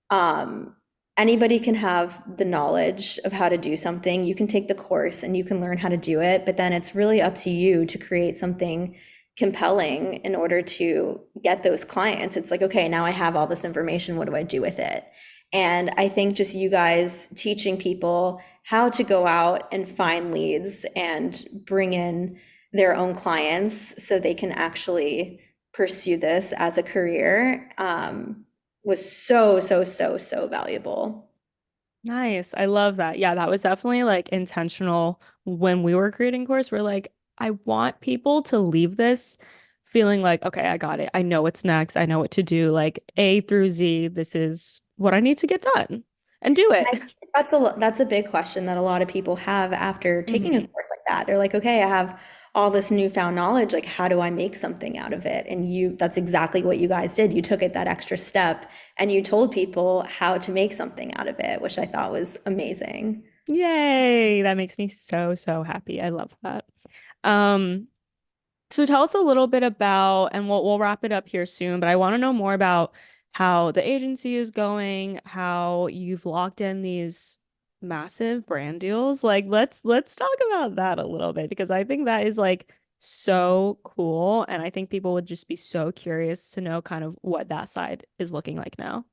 um, anybody can have the knowledge of how to do something. You can take the course and you can learn how to do it, but then it's really up to you to create something compelling in order to get those clients. It's like, okay, now I have all this information. What do I do with it? And I think just you guys teaching people how to go out and find leads and bring in their own clients so they can actually pursue this as a career was so, so, so, so valuable. Nice. I love that. Yeah, that was definitely like intentional when we were creating course. We're like, I want people to leave this feeling like, okay, I got it. I know what's next. I know what to do. Like A through Z, this is what I need to get done and do I it. think that's a big question that a lot of people have after taking a Hmm. course like that. They're like, okay, I have all this newfound knowledge. Like, how do I make something out of it? And that's exactly what you guys did. You took it that extra step and you told people how to make something out of it, which I thought was amazing. Yay. That makes me so, so happy. I love that. Um, So tell us a little bit about, and we'll wrap it up here soon, but I want to know more about how the agency is going, how you've locked in these massive brand deals. Like let's talk about that a little bit because I think that is like so cool, and I think people would just be so curious to know kind of what that side is looking like now.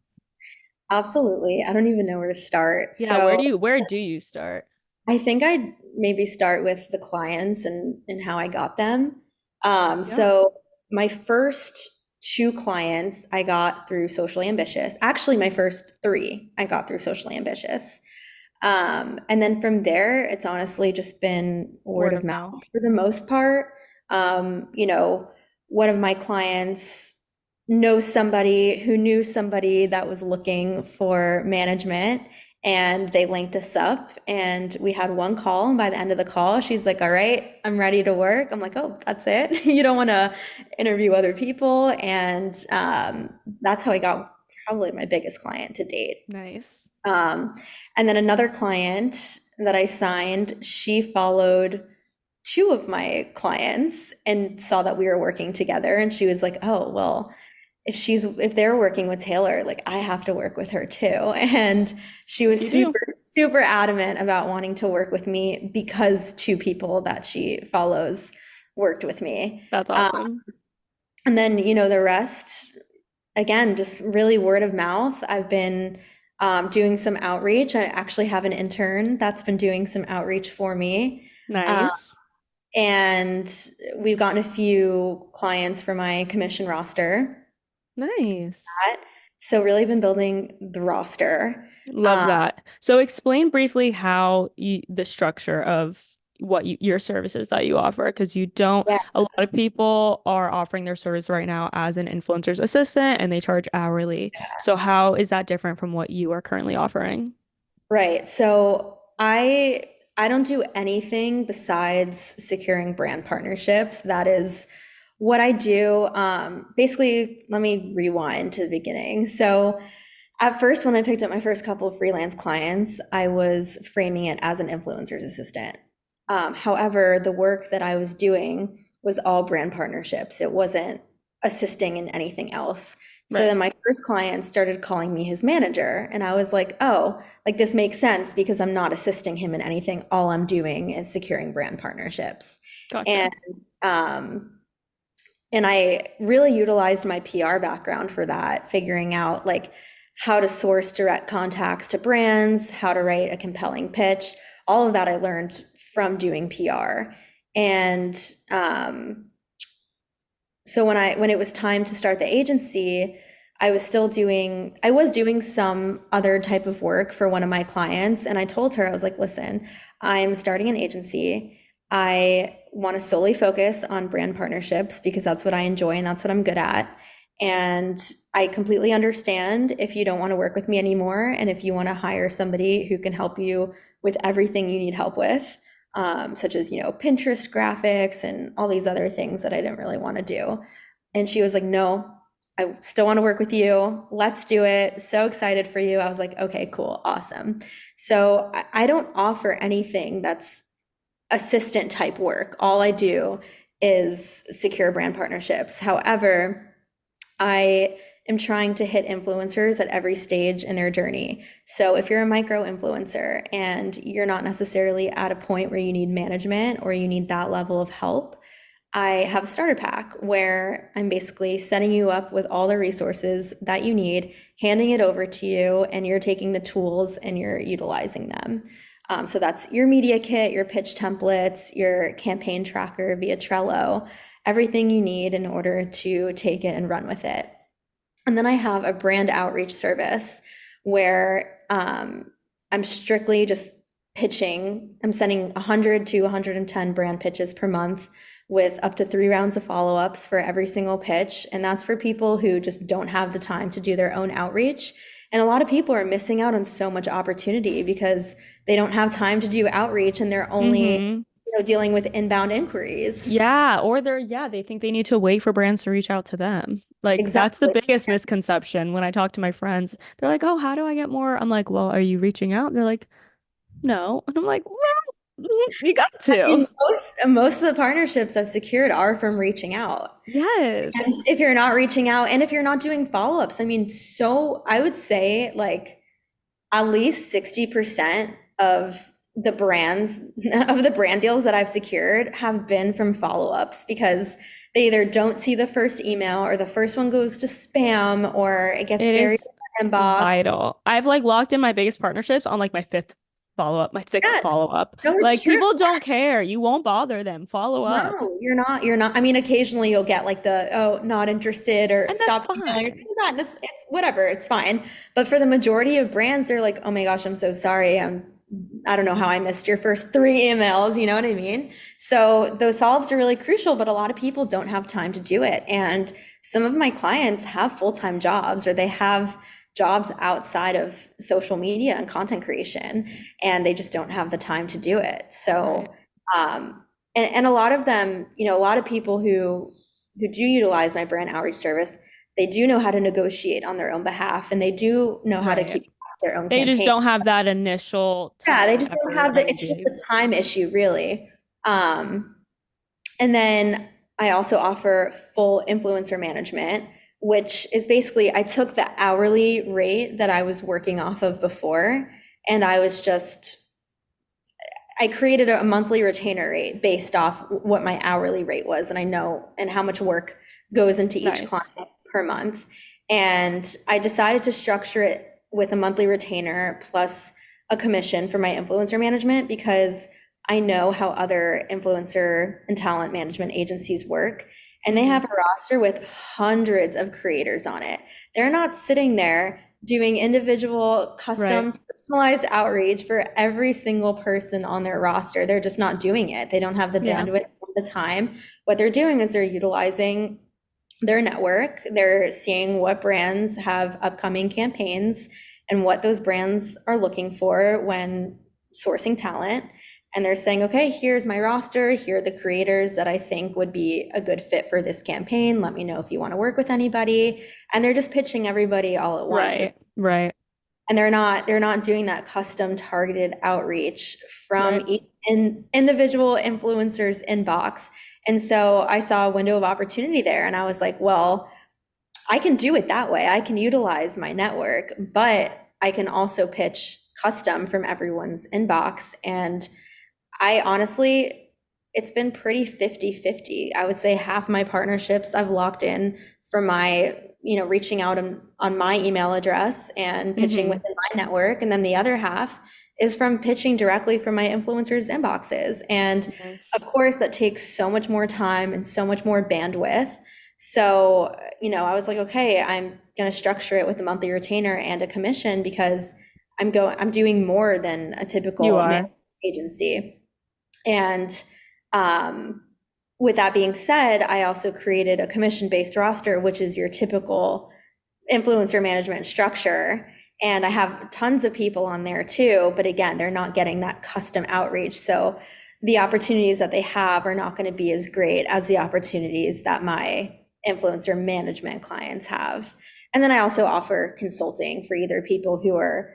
Absolutely. I don't even know where to start. Yeah, So where do you start? I think I'd maybe start with the clients and how I got them. Yeah. So my first two clients I got through Socially Ambitious. Actually, my first three I got through Socially Ambitious. And then from there, it's honestly just been word Word of of mouth mouth. for the most part. One of my clients knows somebody who knew somebody that was looking for management, and they linked us up and we had one call. And by the end of the call, she's like, all right, I'm ready to work. I'm like, oh, that's it. You don't want to interview other people. And that's how I got probably my biggest client to date. Nice. Um, and then another client that I signed, she followed two of my clients and saw that we were working together. And she was like, oh, well, if they're working with Taylor, like I have to work with her too. And she Yes, was you do. super, super adamant about wanting to work with me because two people that she follows worked with me. That's awesome. And then, the rest, again, just really word of mouth. I've been doing some outreach. I actually have an intern that's been doing some outreach for me. Uh, Nice. and we've gotten a few clients for my commission roster. Nice. So really been building the roster. Love Uh, that. So explain briefly how the structure of your services that you offer, because you don't, yeah, a lot of people are offering their service right now as an influencer's assistant and they charge hourly. So how is that different from what you are currently offering? right. So I don't do anything besides securing brand partnerships. That is what I do. Basically, let me rewind to the beginning. So at first, when I picked up my first couple of freelance clients, I was framing it as an influencer's assistant. However, the work that I was doing was all brand partnerships. It wasn't assisting in anything else. So Right. then my first client started calling me his manager, and I was like, oh, like this makes sense because I'm not assisting him in anything. All I'm doing is securing brand partnerships. Gotcha. And um, and I really utilized my PR background for that, figuring out like how to source direct contacts to brands, how to write a compelling pitch, all of that I learned from doing PR. And so when it was time to start the agency, I was doing some other type of work for one of my clients. And I told her, I was like, listen, I'm starting an agency. I want to solely focus on brand partnerships because that's what I enjoy and that's what I'm good at. And I completely understand if you don't want to work with me anymore and if you want to hire somebody who can help you with everything you need help with, such as, Pinterest graphics and all these other things that I didn't really want to do. And she was like, no, I still want to work with you. Let's do it. So excited for you. I was like, okay, cool. Awesome. So I don't offer anything that's assistant type work. All I do is secure brand partnerships. However, I am trying to hit influencers at every stage in their journey. So if you're a micro influencer and you're not necessarily at a point where you need management or you need that level of help, I have a starter pack where I'm basically setting you up with all the resources that you need, handing it over to you, and you're taking the tools and you're utilizing them. So that's your media kit, your pitch templates, your campaign tracker via Trello, everything you need in order to take it and run with it. And then I have a brand outreach service where I'm strictly just pitching. I'm sending 100 to 110 brand pitches per month with up to 3 rounds of follow-ups for every single pitch. And that's for people who just don't have the time to do their own outreach. And a lot of people are missing out on so much opportunity because they don't have time to do outreach and they're only dealing with inbound inquiries. Yeah, or they think they need to wait for brands to reach out to them. Like that's the Exactly. biggest misconception when I talk to my friends. They're like, "Oh, how do I get more?" I'm like, "Well, are you reaching out?" They're like, "No." And I'm like, "Well, you got I to." mean, most of the partnerships I've secured are from reaching out. And Yes. if you're not reaching out and if you're not doing follow-ups, I mean, so I would say like at least 60% of the brands of the brand deals that I've secured have been from follow-ups because they either don't see the first email or the first one goes to spam or it gets It buried is in the inbox. vital. I've like locked in my biggest partnerships on like my fifth follow-up, my sixth Yeah, follow-up. no, it's Like true. people don't care. You won't bother them. Follow up. No, you're not. I mean, occasionally you'll get like the, oh, not interested or And that's stop emailing or fine. do that. And it's whatever, it's fine. But for the majority of brands, they're like, oh my gosh, I'm so sorry. I don't know how I missed your first 3 emails. You know what I mean? So those follow-ups are really crucial, but a lot of people don't have time to do it. And some of my clients have full-time jobs or they have jobs outside of social media and content creation, and they just don't have the time to do it. So, Right. and a lot of them, a lot of people who do utilize my brand outreach service, they do know how to negotiate on their own behalf, and they do know how to Right. keep their own They just campaign. don't have that initial Yeah, time they and just don't effort, have it's just energy. a time issue, really. Um, and then I also offer full influencer management, which is basically I took the hourly rate that I was working off of before, and I created a monthly retainer rate based off what my hourly rate was, and I know and how much work goes into each Nice. client per month. And I decided to structure it with a monthly retainer plus a commission for my influencer management because I know how other influencer and talent management agencies work. And they have a roster with hundreds of creators on it. They're not sitting there doing individual, Right. custom, personalized outreach for every single person on their roster. They're just not doing it. They don't have the Yeah. bandwidth or the time. What they're doing is they're utilizing their network. They're seeing what brands have upcoming campaigns and what those brands are looking for when sourcing talent. And they're saying, okay, here's my roster. Here are the creators that I think would be a good fit for this campaign. Let me know if you want to work with anybody. And they're just pitching everybody all at once. Right. Right. And they're not doing that custom targeted outreach from Right. each individual influencer's inbox. And so I saw a window of opportunity there and I was like, well, I can do it that way. I can utilize my network, but I can also pitch custom from everyone's inbox. And I honestly, it's been pretty 50-50. I would say half my partnerships I've locked in from my, reaching out on my email address and pitching within my network. And then the other half is from pitching directly from my influencers' inboxes. And Nice. of course, that takes so much more time and so much more bandwidth. So, I was like, okay, I'm going to structure it with a monthly retainer and a commission because I'm doing more than a You typical are. agency. And with that being said, I also created a commission-based roster, which is your typical influencer management structure. And I have tons of people on there too, but again, they're not getting that custom outreach. So the opportunities that they have are not going to be as great as the opportunities that my influencer management clients have. And then I also offer consulting for either people who are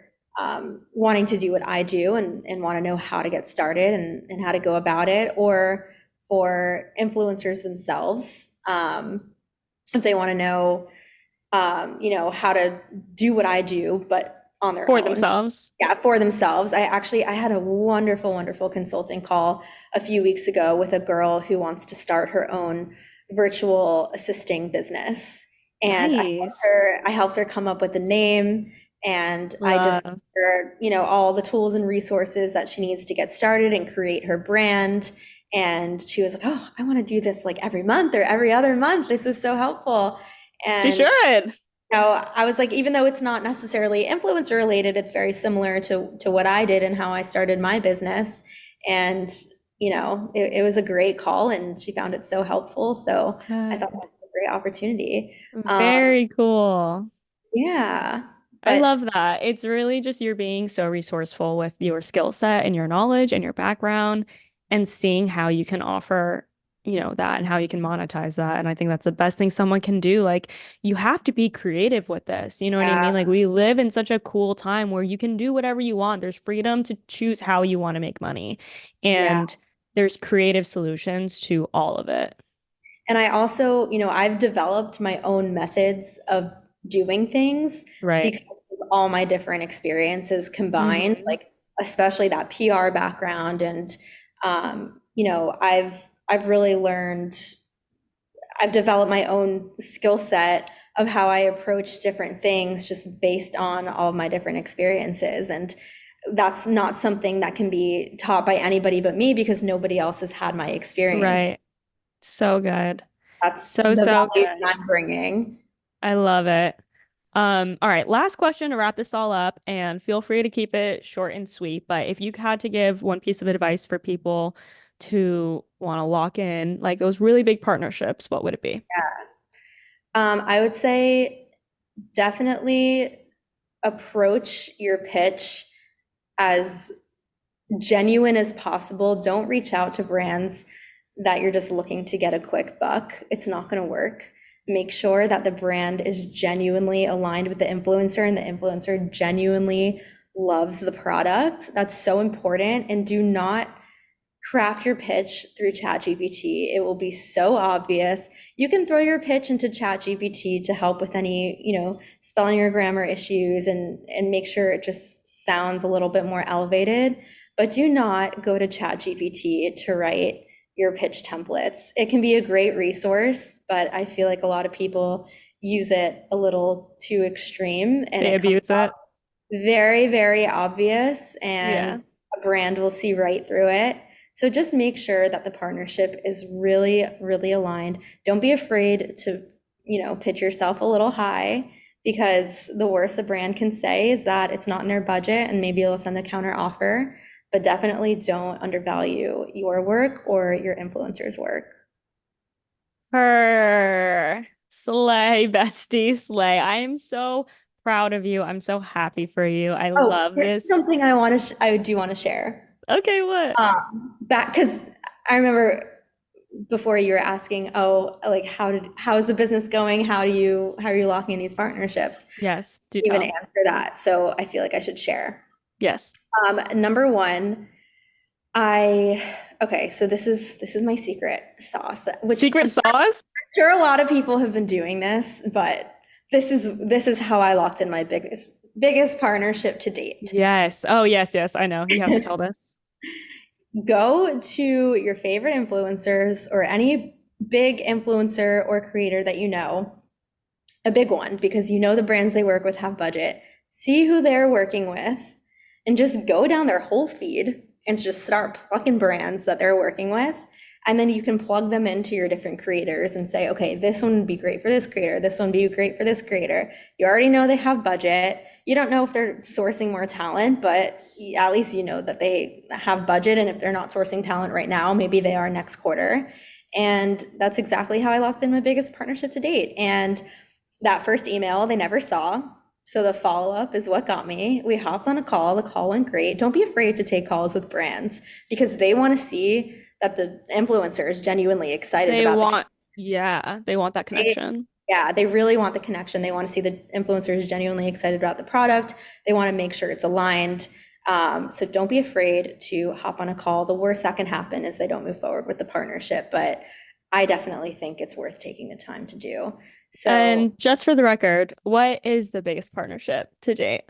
wanting to do what I do and want to know how to get started and how to go about it, or for influencers themselves, if they want to know, how to do what I do, but on their For own. themselves. Yeah, for themselves. I had a wonderful, wonderful consulting call a few weeks ago with a girl who wants to start her own virtual assisting business. And Nice. I helped her come up with the name, and I just gave Love. her, all the tools and resources that she needs to get started and create her brand. And she was like, "Oh, I want to do this like every month or every other month. This was so helpful." She And should. I was like, even though it's not necessarily influencer related, it's very similar to what I did and how I started my business. And, it was a great call and she found it so helpful. So I thought that Good. was a great opportunity. Um, Very cool. yeah, I but love that. It's really just you're being so resourceful with your skill set and your knowledge and your background and seeing how you can offer, that and how you can monetize that. And I think that's the best thing someone can do. Like, you have to be creative with this. You know what I yeah, mean? Like, we live in such a cool time where you can do whatever you want. There's freedom to choose how you want to make money. yeah. And there's creative solutions to all of it. And I also, I've developed my own methods of doing things Right. because of all my different experiences combined, Hmm. like especially that PR background. And, I've really learned, I've developed my own skill set of how I approach different things just based on all of my different experiences. And that's not something that can be taught by anybody but me because nobody else has had my experience. Right. So good. That's So, the so value good. that I'm bringing. I love it. All right, last question to wrap this all up, and feel free to keep it short and sweet. But if you had to give one piece of advice for people to want to lock in like those really big partnerships, what would it be? I would say definitely approach your pitch as genuine as possible. Don't reach out to brands that you're just looking to get a quick buck. It's not going to work. Make sure that the brand is genuinely aligned with the influencer and the influencer genuinely loves the product. That's so important. And do not craft your pitch through ChatGPT. It will be so obvious. You can throw your pitch into ChatGPT to help with any, spelling or grammar issues and make sure it just sounds a little bit more elevated. But do not go to ChatGPT to write your pitch templates. It can be a great resource, but I feel like a lot of people use it a little too extreme and They it comes abuse it. very, very obvious, Yeah. and a brand will see right through it. So just make sure that the partnership is really, really aligned. Don't be afraid to, pitch yourself a little high, because the worst the brand can say is that it's not in their budget and maybe they'll send a counter offer, but definitely don't undervalue your work or your influencer's work. Her slay, bestie, slay. I am so proud of you. I'm so happy for you. I Oh, love there's this. something I do want to share. Okay, what? Back because I remember before you were asking, oh, like how's the business going? How are you locking in these partnerships? Yes, do Even tell. answer that. So I feel like I should share. Yes. Number one, I okay, so this is my secret sauce, which Secret I'm sauce? sure a lot of people have been doing this, but this is how I locked in my biggest partnership to date. Yes. Oh, yes, yes. I know. You have to tell this. Go to your favorite influencers or any big influencer or creator that you know, a big one, because the brands they work with have budget. See who they're working with and just go down their whole feed and just start plucking brands that they're working with. And then you can plug them into your different creators and say, okay, this one would be great for this creator. This one would be great for this creator. You already know they have budget. You don't know if they're sourcing more talent, but at least you know that they have budget. And if they're not sourcing talent right now, maybe they are next quarter. And that's exactly how I locked in my biggest partnership to date. And that first email they never saw. So the follow-up is what got me. We hopped on a call. The call went great. Don't be afraid to take calls with brands because they want to see that the influencer is genuinely excited about they want that connection. They really want the connection. They want to see the influencer is genuinely excited about the product. They want to make sure it's aligned. So don't be afraid to hop on a call. The worst that can happen is they don't move forward with the partnership, but I definitely think it's worth taking the time to do. So, and just for the record, what is the biggest partnership to date,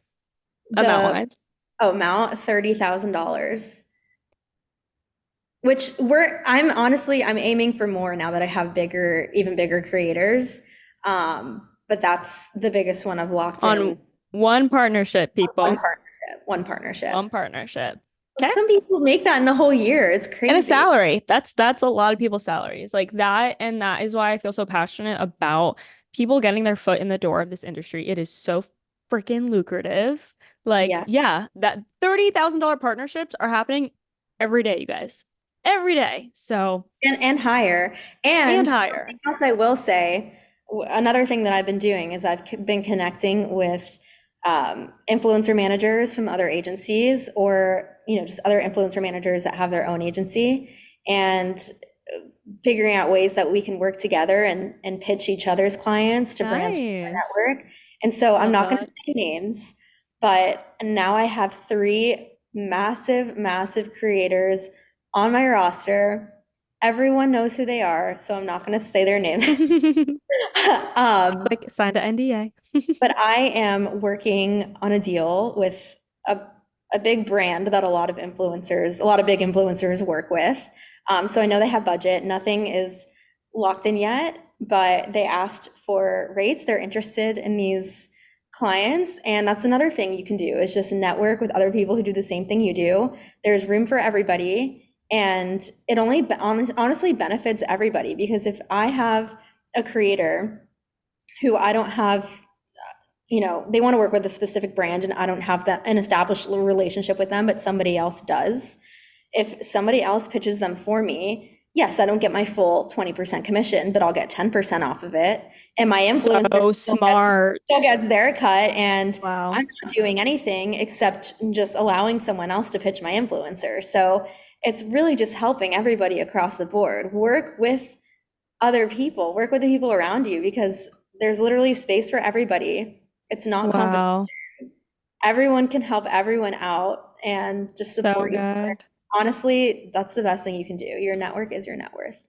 amount-wise? Amount $30,000. Which I'm aiming for more now that I have even bigger creators. But that's the biggest one I've locked in. One partnership, people. One partnership. Okay. Some people make that in a whole year. It's crazy. And a salary. That's a lot of people's salaries. Like that, and that is why I feel so passionate about people getting their foot in the door of this industry. It is so freaking lucrative. Like, yeah, that $30,000 partnerships are happening every day, you guys. Every day. So and higher. And higher. Something else I will say, another thing that I've been doing is I've been connecting with influencer managers from other agencies or just other influencer managers that have their own agency and figuring out ways that we can work together and pitch each other's clients to brands in our network. And so I'm not going to say names, but now I have 3 massive creators on my roster. Everyone knows who they are, so I'm not going to say their name. Like signed an NDA. But I am working on a deal with a big brand that a lot of big influencers work with. So I know they have budget. Nothing is locked in yet, but they asked for rates. They're interested in these clients. And that's another thing you can do is just network with other people who do the same thing you do. There's room for everybody. And it only honestly benefits everybody because if I have a creator who I don't have, they want to work with a specific brand and I don't have an established relationship with them, but somebody else does. If somebody else pitches them for me, yes, I don't get my full 20% commission, but I'll get 10% off of it. And my influencer still gets their cut. And I'm not doing anything except just allowing someone else to pitch my influencer. So it's really just helping everybody across the board. Work with other people, work with the people around you because there's literally space for everybody. It's not competition. Everyone can help everyone out and just support each other. Honestly, that's the best thing you can do. Your network is your net worth.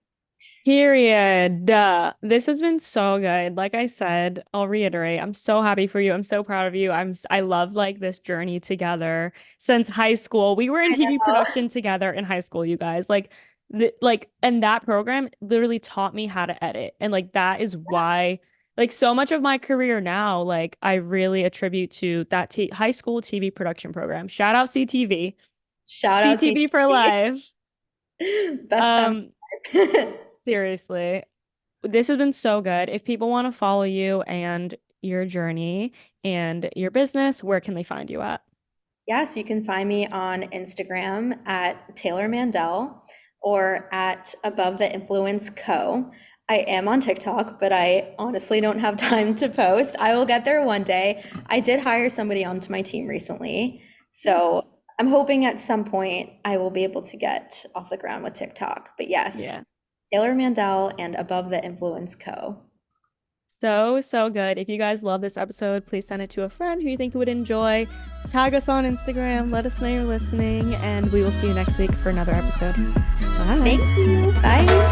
Period. This has been so good. Like I said, I'll reiterate, I'm so happy for you. I'm so proud of you. I love like this journey together since high school. We were in TV production together in high school, you guys. And that program literally taught me how to edit. And like that is why like so much of my career now, like I really attribute to that high school TV production program. Shout out CTV. Shout out CTV for life. Best Seriously, this has been so good. If people want to follow you and your journey and your business, where can they find you at? Yes, you can find me on Instagram at Taylor Mandel or at abovetheinfluenceco. I am on TikTok, but I honestly don't have time to post. I will get there one day. I did hire somebody onto my team recently, so I'm hoping at some point I will be able to get off the ground with TikTok. But yes, Taylor Mandel and Above the Influence Co. So good. If you guys love this episode, please send it to a friend who you think would enjoy. Tag us on Instagram. Let us know you're listening, and we will see you next week for another episode. Bye. Thank you. Bye.